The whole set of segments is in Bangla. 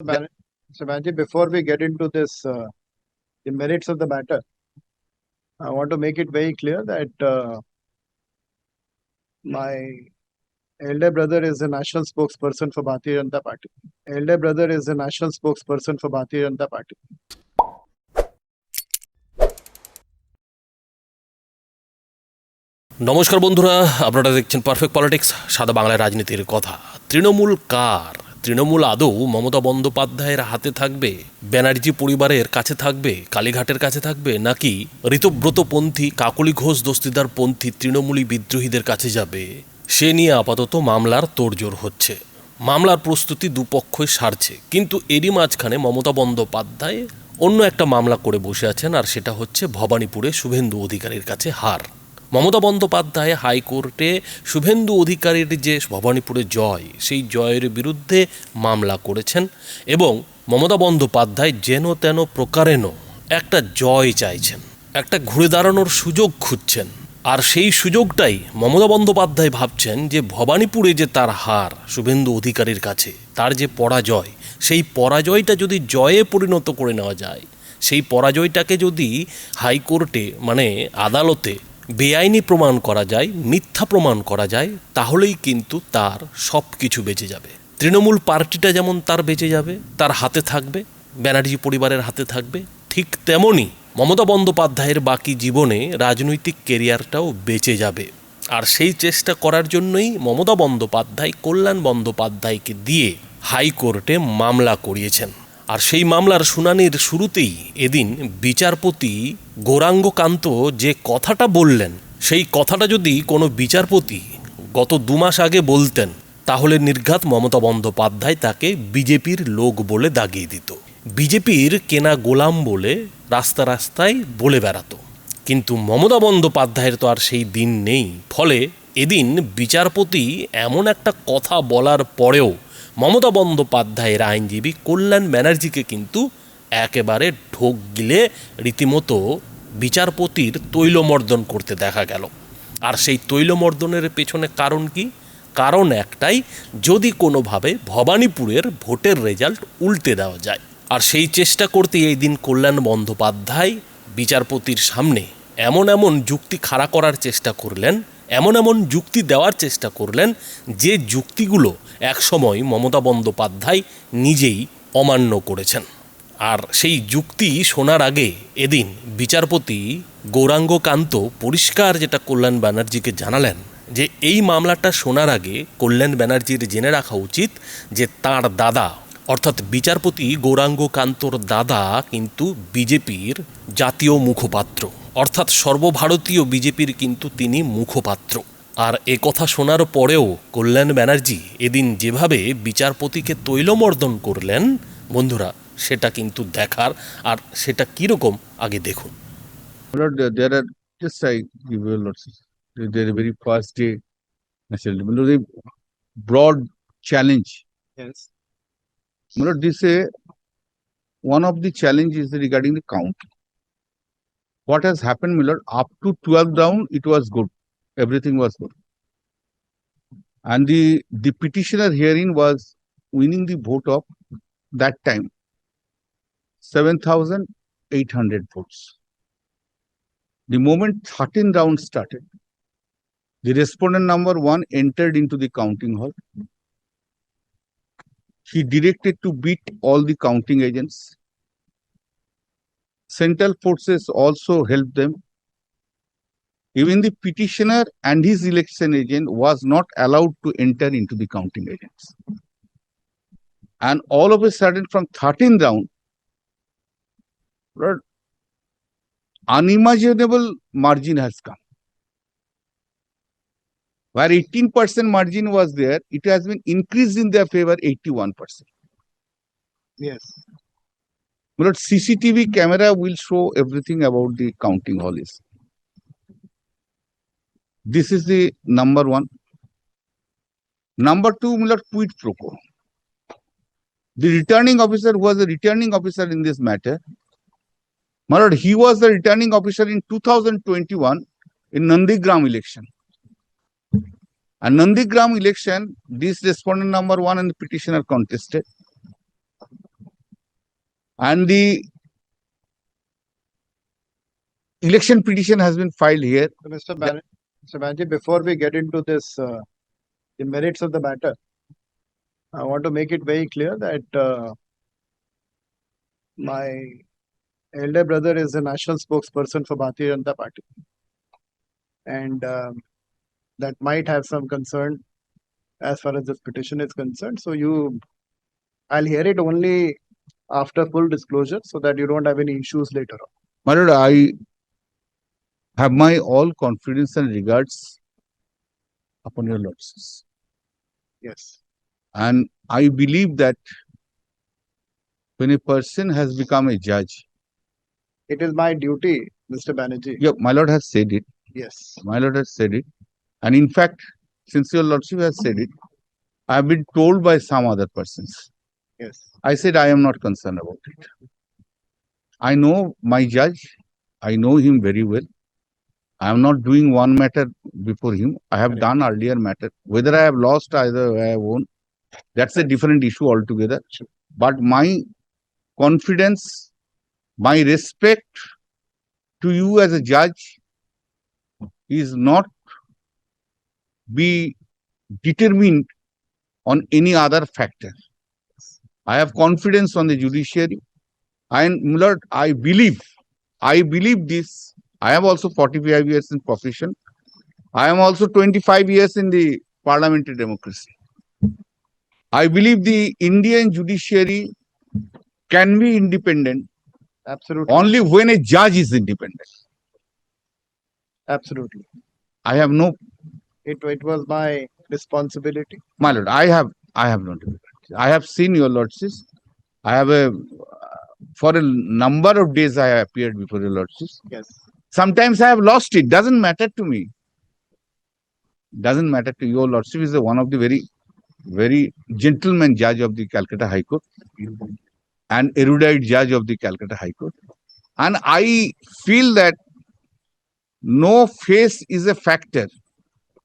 So, Manji, before we get into this, the merits of the matter, I want to make it very clear that my elder brother is the national spokesperson for Bharatiya Janata Party. Elder brother is the national spokesperson for Bharatiya Janata Party. নমস্কার বন্ধুরা, আপনারা দেখছেন পারফেক্ট পলিটিক্স, সাদা বাংলায় রাজনীতির কথা। তৃণমূল কার? তৃণমূল আদৌ মমতা বন্দ্যোপাধ্যায়ের হাতে থাকবে, ব্যানার্জি পরিবারের কাছে থাকবে, কালীঘাটের কাছে থাকবে, নাকি ঋতব্রতপন্থী কাকলি ঘোষ দস্তিদার পন্থী তৃণমূলী বিদ্রোহীদের কাছে যাবে? সে নিয়ে আপাতত মামলার তোড়জোড় হচ্ছে। মামলার প্রস্তুতি দুপক্ষই সারছে, কিন্তু এরই মাঝখানে মমতা বন্দ্যোপাধ্যায় অন্য একটা মামলা করে বসে আছেন, আর সেটা হচ্ছে ভবানীপুরে শুভেন্দু অধিকারীর কাছে হার। মমতা বন্দ্যোপাধ্যায় হাইকোর্টে শুভেন্দু অধিকারীর যে ভবানীপুরে জয়, সেই জয়ের বিরুদ্ধে মামলা করেছেন এবং মমতা বন্দ্যোপাধ্যায় যেন তেন প্রকারেণ একটা জয় চাইছেন, একটা ঘুরে দাঁড়ানোর সুযোগ খুঁজছেন। আর সেই সুযোগটাই মমতা বন্দ্যোপাধ্যায় ভাবছেন যে ভবানীপুরে যে তার হার শুভেন্দু অধিকারীর কাছে, তার যে পরাজয়, সেই পরাজয়টা যদি জয়ে পরিণত করে নেওয়া যায়, সেই পরাজয়টাকে যদি হাইকোর্টে মানে আদালতে বেআইনি প্রমাণ করা যায়, মিথ্যা প্রমাণ করা যায়, তাহলেই কিন্তু তার সব কিছু বেঁচে যাবে। তৃণমূল পার্টিটা যেমন তার বেঁচে যাবে, তার হাতে থাকবে, ব্যানার্জি পরিবারের হাতে থাকবে, ঠিক তেমনই মমতা বন্দ্যোপাধ্যায়ের বাকি জীবনে রাজনৈতিক কেরিয়ারটাও বেঁচে যাবে। আর সেই চেষ্টা করার জন্যই মমতা বন্দ্যোপাধ্যায় কল্যাণ বন্দ্যোপাধ্যায়কে দিয়ে হাইকোর্টে মামলা করিয়েছেন। আর সেই মামলার শুনানির শুরুতেই এদিন বিচারপতি গৌরাঙ্গ কান্ত যে কথাটা বললেন, সেই কথাটা যদি কোনো বিচারপতি গত 2 মাস আগে বলতেন, তাহলে নির্ঘাত মমতা বন্দ্যোপাধ্যায় তাকে বিজেপির লোক বলে দাগিয়ে দিত, বিজেপির কেনা গোলাম বলে রাস্তা রাস্তায় বলে বেড়াতো। কিন্তু মমতা বন্দ্যোপাধ্যায়ের তো আর সেই দিন নেই। ফলে এদিন বিচারপতি এমন একটা কথা বলার পরেও মমতা বন্দ্যোপাধ্যায়ের আইনজীবী কল্যাণ ব্যানার্জিকে কিন্তু একেবারে ঢোক গিলে রীতিমতো বিচারপতির তৈলমর্দন করতে দেখা গেল। আর সেই তৈলমর্দনের পেছনে কারণ কি? কারণ একটাই, যদি কোনোভাবে ভবানীপুরের ভোটের রেজাল্ট উল্টে দেওয়া যায়। আর সেই চেষ্টা করতে এই দিন কল্যাণ বন্দ্যোপাধ্যায় বিচারপতির সামনে এমন এমন যুক্তি খাড়া করার চেষ্টা করলেন, এমন এমন যুক্তি দেওয়ার চেষ্টা করলেন, যে যুক্তিগুলো একসময় মমতা বন্দ্যোপাধ্যায় নিজেই অমান্য করেছেন। আর সেই যুক্তি শোনার আগে এদিন বিচারপতি গৌরাঙ্গ কান্ত পরিষ্কার যেটা কল্যাণ ব্যানার্জিকে জানালেন, যে এই মামলাটা শোনার আগে কল্যাণ ব্যানার্জির জেনে রাখা উচিত যে তার দাদা, অর্থাৎ বিচারপতি গৌরাঙ্গ কান্তর দাদা কিন্তু বিজেপির জাতীয় মুখপাত্র, অর্থাৎ সর্বভারতীয় বিজেপির কিন্তু তিনি মুখপাত্র। আর এ কথা শোনার পরেও কল্যাণ ব্যানার্জি এদিন যেভাবে বিচারপতিকে তৈলমর্দন করলেন, বন্ধুরা সেটা কিন্তু দেখার। আর সেটা কীরকম আগে দেখুন। There are just I give you lots. There very first day, the broad challenge. Yes. This one of the challenges regarding the count. What has happened, Miller? Up to 12th round, it was good. Everything was good, and the petitioner hearing was winning the vote of that time 7,800 votes. The moment 13th round started, the respondent number 1 entered into the counting hall. He directed to beat all the counting agents. Central forces also helped them. Even the petitioner and his election agent was not allowed to enter into the counting agents. And all of a sudden from 13th round, unimaginable margin has come. Where 18% margin was there, it has been increased in their favor 81%. Yes. But CCTV camera will show everything about the counting hall is. This is the number 1. Number 2, Miller, quid pro quo. The returning officer who was the returning officer in this matter, Miller, he was the returning officer in 2021 in Nandigram election. And Nandigram election, this respondent number 1 and the petitioner contested. And the election petition has been filed here. So Mr. Banerjee, before we get into this, the merits of the matter, I want to make it very clear that my elder brother is the national spokesperson for Bharatiya Janata Party, and that might have some concern as far as this petition is concerned. So I'll hear it only after full disclosure, so that you don't have any issues later on. My lord, I have my all confidence and regards upon your lordships. Yes. And I believe that when a person has become a judge, It is my duty, Mr. Banerjee. yeah, my lord has said it. Yes. My lord has said it. And in fact, since your lordship has said it, I have been told by some other persons. Yes. I said I am not concerned about it. I know my judge. I know him very well. I am not doing one matter before him. I have Correct. done earlier matter. Whether I have lost, either I have won, that's a different issue altogether. But my confidence, my respect to you as a judge is not be determined on any other factor. I have confidence on the judiciary. And my lord, I believe this. I am also 45 years in profession. I am also 25 years in the parliamentary democracy. I believe the Indian judiciary can be independent Absolutely. only when a judge is independent. Absolutely. I have no, It was my responsibility. my lord, I have no difficulty. I have seen your lordships. I have for a number of days I have appeared before your lordships. Yes. Sometimes I have lost it. Doesn't matter to me. Doesn't matter to your lordship is one of the very gentleman judge of the Calcutta High Court and erudite judge of the Calcutta High Court. And I feel that no face is a factor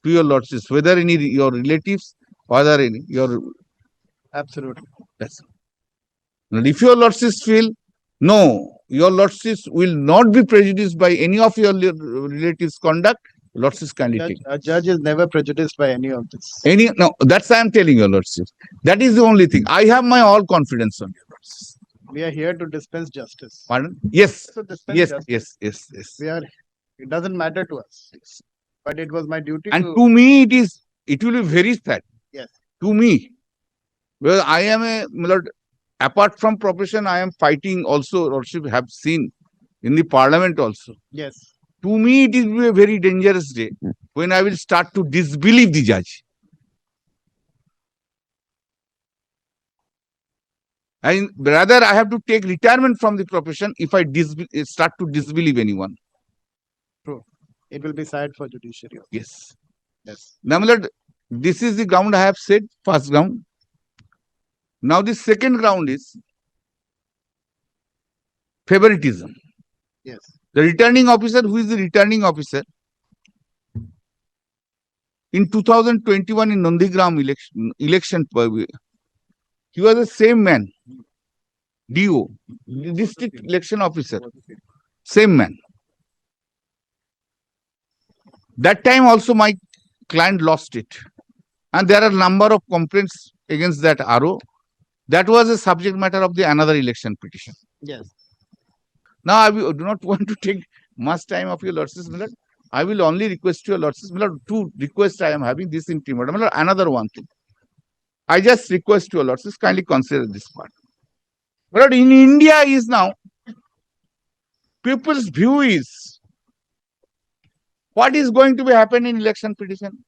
to your lordships, whether any your relatives, whether any your. Absolutely. That's and if your lordships feel no, your lordships will not be prejudiced by any of your relatives' conduct, lordships kindly take. A judge is never prejudiced by any of this. No, that's I am telling your lordships. That is the only thing. I have my all confidence on your lordships. We are here to dispense justice. Pardon? Yes. So dispense Yes, justice. yes. We are. It doesn't matter to us. But it was my duty And to. to me, it will be very sad. Yes. To me, well, I am my lord, apart from profession, I am fighting also. Lordship have seen in the parliament also. Yes. To me, it will be a very dangerous day when I will start to disbelieve the judge. And rather, I have to take retirement from the profession if I start to disbelieve anyone. It will be sad for judiciary. Yes. Yes. Now, my lord, this is the ground I have said, first ground. Now, the second ground is favoritism. Yes. The returning officer, who is the returning officer? In 2021 in Nandigram election, he was the same man, DO, district election officer, same man. That time also my client lost it. And there are a number of complaints against that RO. That was a subject matter of the another election petition. Yes. Now, I do not want to take much time of your lordships, my lord. I will only request your lordships, my lord, two requests I am having this intimate. My lord, another one thing. I just request your lordships, kindly consider this part. My lord, in India is now, people's view is, what is going to be happen in election petition?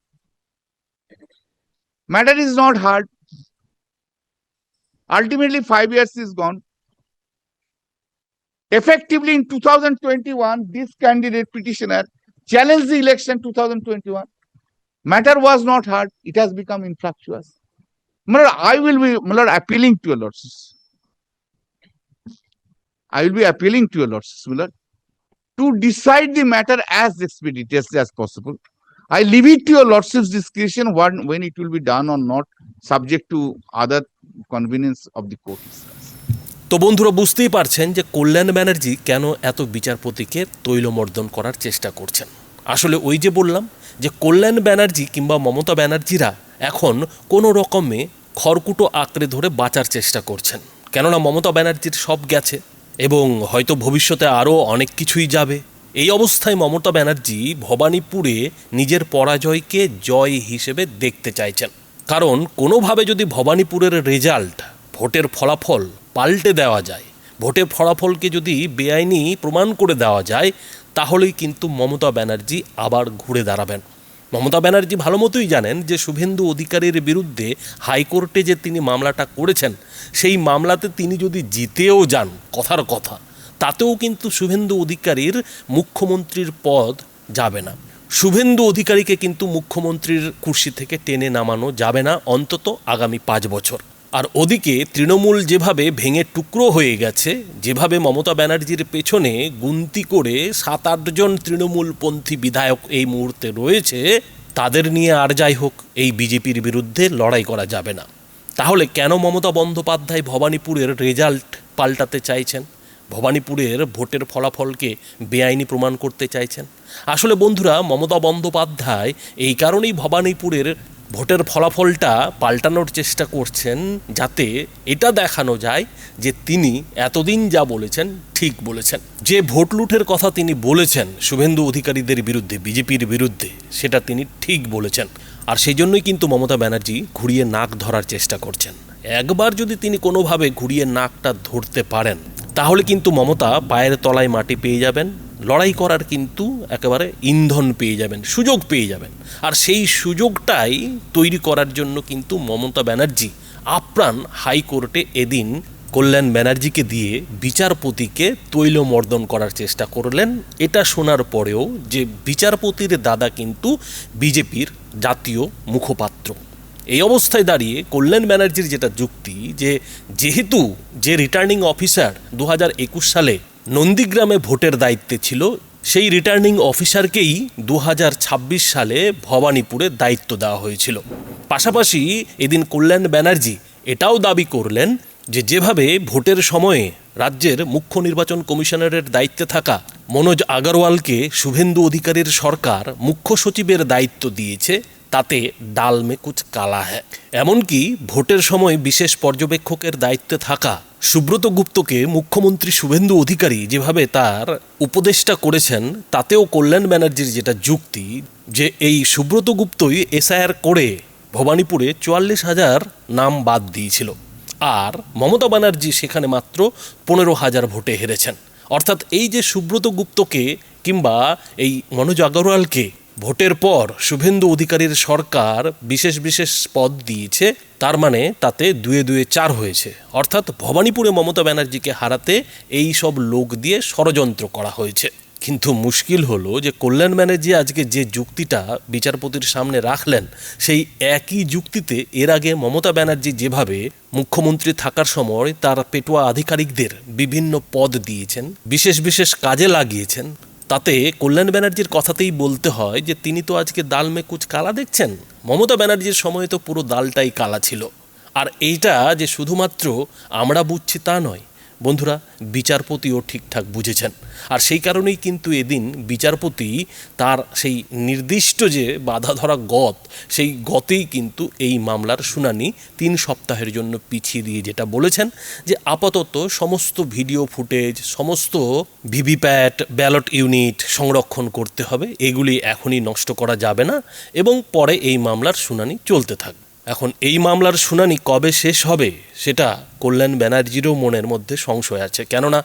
Matter is not hard. Ultimately, 5 years is gone. Effectively, in 2021, this candidate petitioner challenged the election 2021. Matter was not hard. It has become infructuous. My lord, I will be, my lord, appealing to your lordships. I will be appealing to your lordships, my lord, to decide the matter as expeditiously as possible. I leave it to your lordship's discretion when it will be done or not, subject to other convenience of the court. তো তো বন্ধুরা বুঝতেই পারছেন যে কল্যাণ ব্যানার্জি কেন এত বিচারপতিকে তৈলমর্দন করার চেষ্টা করছেন। আসলে ওই যে বললাম যে কল্যাণ ব্যানার্জি কিংবা মমতা ব্যানার্জিরা এখন কোনো রকমে খড়কুটো আঁকড়ে ধরে বাঁচার চেষ্টা করছেন, কেননা মমতা ব্যানার্জির সব গেছে এবং হয়তো ভবিষ্যতে আরও অনেক কিছুই যাবে। এই অবস্থায় মমতা ব্যানার্জি ভবানীপুরে নিজের পরাজয়কে জয় হিসেবে দেখতে চাইছেন, কারণ কোনোভাবে যদি ভবানীপুরের রেজাল্ট, ভোটের ফলাফল পাল্টে দেওয়া যায়, ভোটের ফলাফলকে যদি বেআইনি প্রমাণ করে দেওয়া যায়, তাহলেই কিন্তু মমতা ব্যানার্জি আবার ঘুরে দাঁড়াবেন। মমতা ব্যানার্জি ভালো মতোই জানেন যে শুভেন্দু অধিকারীর বিরুদ্ধে হাইকোর্টে যে তিনি মামলাটা করেছেন, সেই মামলাতে তিনি যদি জিতেও যান কথার কথা, তাতেও কিন্তু শুভেন্দু অধিকারীর মুখ্যমন্ত্রীর পদ যাবে না। শুভেন্দু অধিকারীকে কিন্তু মুখ্যমন্ত্রীর কুর্সি থেকে টেনে নামানো যাবে না অন্তত আগামী 5 বছর। আর ওদিকে তৃণমূল যেভাবে ভেঙে টুকরো হয়ে গেছে, যেভাবে মমতা ব্যানার্জির পেছনে গুনতি করে 7-8 জন তৃণমূলপন্থী বিধায়ক এই মুহূর্তে রয়েছে, তাদের নিয়ে আর যাই হোক এই বিজেপির বিরুদ্ধে লড়াই করা যাবে না। তাহলে কেন মমতা বন্দ্যোপাধ্যায় ভবানীপুরের রেজাল্ট পাল্টাতে চাইছেন, ভবানীপুরের ভোটের ফলাফলকে বেআইনি প্রমাণ করতে চাইছেন? আসলে বন্ধুরা, মমতা বন্দ্যোপাধ্যায় এই কারণেই ভবানীপুরের ভোটের ফলাফলটা পাল্টানোর চেষ্টা করছেন, যাতে এটা দেখানো যায় যে তিনি এতদিন যা বলেছেন ঠিক বলেছেন। যে ভোট লুঠের কথা তিনি বলেছেন শুভেন্দু অধিকারীদের বিরুদ্ধে, বিজেপির বিরুদ্ধে, সেটা তিনি ঠিক বলেছেন। আর সেই জন্যই কিন্তু মমতা ব্যানার্জি ঘুরিয়ে নাক ধরার চেষ্টা করছেন। একবার যদি তিনি কোনোভাবে ঘুরিয়ে নাকটা ধরতে পারেন, তাহলে কিন্তু মমতা পায়ের তলায় মাটি পেয়ে যাবেন, লড়াই করার কিন্তু একেবারে ইন্ধন পেয়ে যাবেন, সুযোগ পেয়ে যাবেন। আর সেই সুযোগটাই তৈরি করার জন্য কিন্তু মমতা ব্যানার্জি আপ্রাণ হাইকোর্টে এদিন কল্যাণ ব্যানার্জিকে দিয়ে বিচারপতিকে তৈলমর্দন করার চেষ্টা করলেন। এটা শোনার পরেও যে বিচারপতির দাদা কিন্তু বিজেপির জাতীয় মুখপাত্র। এই অবস্থায় দাঁড়িয়ে কল্যাণ ব্যানার্জির যেটা যুক্তি, যে যেহেতু যে রিটার্নিং অফিসার 2021 সালে নন্দীগ্রামে ভোটের দায়িত্বে ছিল, সেই রিটার্নিং অফিসারকেই 2026 সালে ভবানীপুরে দায়িত্ব দেওয়া হয়েছিল। পাশাপাশি এদিন কল্যাণ ব্যানার্জি এটাও দাবি করলেন যে যেভাবে ভোটের সময়ে রাজ্যের মুখ্য নির্বাচন কমিশনারের দায়িত্বে থাকা মনোজ আগরওয়ালকে শুভেন্দু অধিকারীর সরকার মুখ্য সচিবের দায়িত্ব দিয়েছে, তাতে ডাল মে কুছ কালা হ্যায়। এমনকি ভোটের সময় বিশেষ পর্যবেক্ষকের দায়িত্বে থাকা সুব্রত গুপ্তকে মুখ্যমন্ত্রী শুভেন্দু অধিকারী যেভাবে তার উপদেষ্টা করেছেন, তাতেও কল্যাণ ব্যানার্জির যেটা যুক্তি, যে এই সুব্রত গুপ্তই এসআইআর করে ভবানীপুরে 44,000 নাম বাদ দিয়েছিল, আর মমতা ব্যানার্জি সেখানে মাত্র 15,000 ভোটে হেরেছেন। অর্থাৎ এই যে সুব্রত গুপ্তকে কিংবা এই মনোজ আগরওয়ালকে ভোটের পর শুভেন্দু অধিকারীর সরকার বিশেষ বিশেষ পদ দিয়েছে, তার মানে তাতে 2-2 4 হয়েছে। অর্থাৎ ভবানীপুরে মমতা ব্যানার্জিকে হারাতে এই সব লোক দিয়ে ষড়যন্ত্র করা হয়েছে। কিন্তু মুশকিল হলো যে কল্যাণ ব্যানার্জি আজকে যে যুক্তিটা বিচারপতির সামনে রাখলেন, সেই একই যুক্তিতে এর আগে মমতা ব্যানার্জি যেভাবে মুখ্যমন্ত্রী থাকার সময় তার পেটোয়া আধিকারিকদের বিভিন্ন পদ দিয়েছেন, বিশেষ বিশেষ কাজে লাগিয়েছেন, তাতে কল্যাণ ব্যানার্জির কথাতেই বলতে হয় যে তিনি তো আজকে ডাল মে কুচ কালা দেখছেন। মমতা ব্যানার্জির সময় তো পুরো ডালটাই কালা ছিল। আর এইটা যে শুধুমাত্র আমরা বুঝছি তা নয় বন্ধুরা, বিচারপতিও ঠিকঠাক বুঝেছেন। আর সেই কারণেই কিন্তু এদিন বিচারপতি তার সেই নির্দিষ্ট যে বাধা ধরা গত, সেই গতেই কিন্তু এই মামলার শুনানি 3 সপ্তাহের জন্য পিছিয়ে দিয়ে যেটা বলেছেন যে আপাতত সমস্ত ভিডিও ফুটেজ, সমস্ত ভিভিপ্যাট, ব্যালট ইউনিট সংরক্ষণ করতে হবে, এগুলি এখনই নষ্ট করা যাবে না এবং পরে এই মামলার শুনানি চলতে থাকবে। এখন এই মামলার শুনানি কবে শেষ হবে সেটা কল্যাণ ব্যানার্জিরও মনের মধ্যে সংশয় আছে, কেননা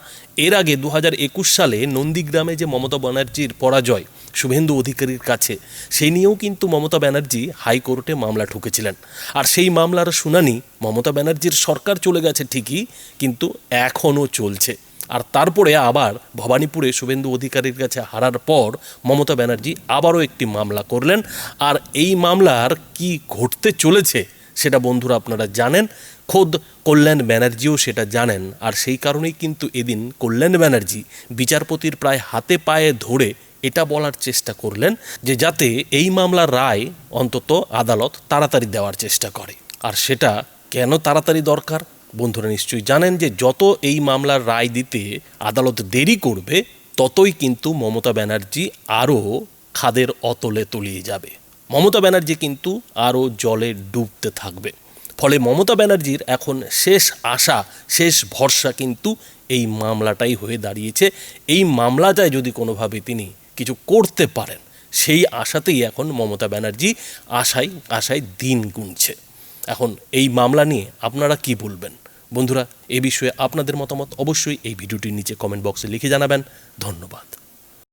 এর আগে 2021 সালে নন্দীগ্রামে যে মমতা ব্যানার্জির পরাজয় শুভেন্দু অধিকারীর কাছে, সেই নিয়েও কিন্তু মমতা ব্যানার্জি হাইকোর্টে মামলা ঠুকেছিলেন। আর সেই মামলার শুনানি মমতা ব্যানার্জির সরকার চলে গেছে ঠিকই, কিন্তু এখনও চলছে। আর তারপরে আবার ভবানীপুরে শুভেন্দু অধিকারীর কাছে হারার পর মমতা ব্যানার্জি আবারও একটি মামলা করলেন। আর এই মামলার কি ঘটতে চলেছে সেটা বন্ধুরা আপনারা জানেন, খোদ কল্যাণ ব্যানার্জিও সেটা জানেন। আর সেই কারণেই কিন্তু এদিন কল্যাণ ব্যানার্জি বিচারপতির প্রায় হাতে পায়ে ধরে এটা বলার চেষ্টা করলেন যে যাতে এই মামলার রায় অন্তত আদালত তাড়াতাড়ি দেওয়ার চেষ্টা করে। আর সেটা কেন তাড়াতাড়ি দরকার, বন্ধুরা নিশ্চয়ই জানেন যে যত এই মামলার রায় দিতে আদালত দেরি করবে ততই কিন্তু মমতা ব্যানার্জি আরও খাদের অতলে তলিয়ে যাবে। মমতা ব্যানার্জি কিন্তু আরও জলে ডুবতে থাকবে। ফলে মমতা ব্যানার্জির এখন শেষ আশা, শেষ ভরসা কিন্তু এই মামলাটাই হয়ে দাঁড়িয়েছে। এই মামলাটায় যদি কোনোভাবে তিনি কিছু করতে পারেন, সেই আশাতেই এখন মমতা ব্যানার্জি আশায় দিন গুনছে। এখন এই মামলা নিয়ে আপনারা কি বলবেন বন্ধুরা? এ বিষয়ে আপনাদের মতামত অবশ্যই এই ভিডিওটির নিচে কমেন্ট বক্সে লিখে জানাবেন। ধন্যবাদ।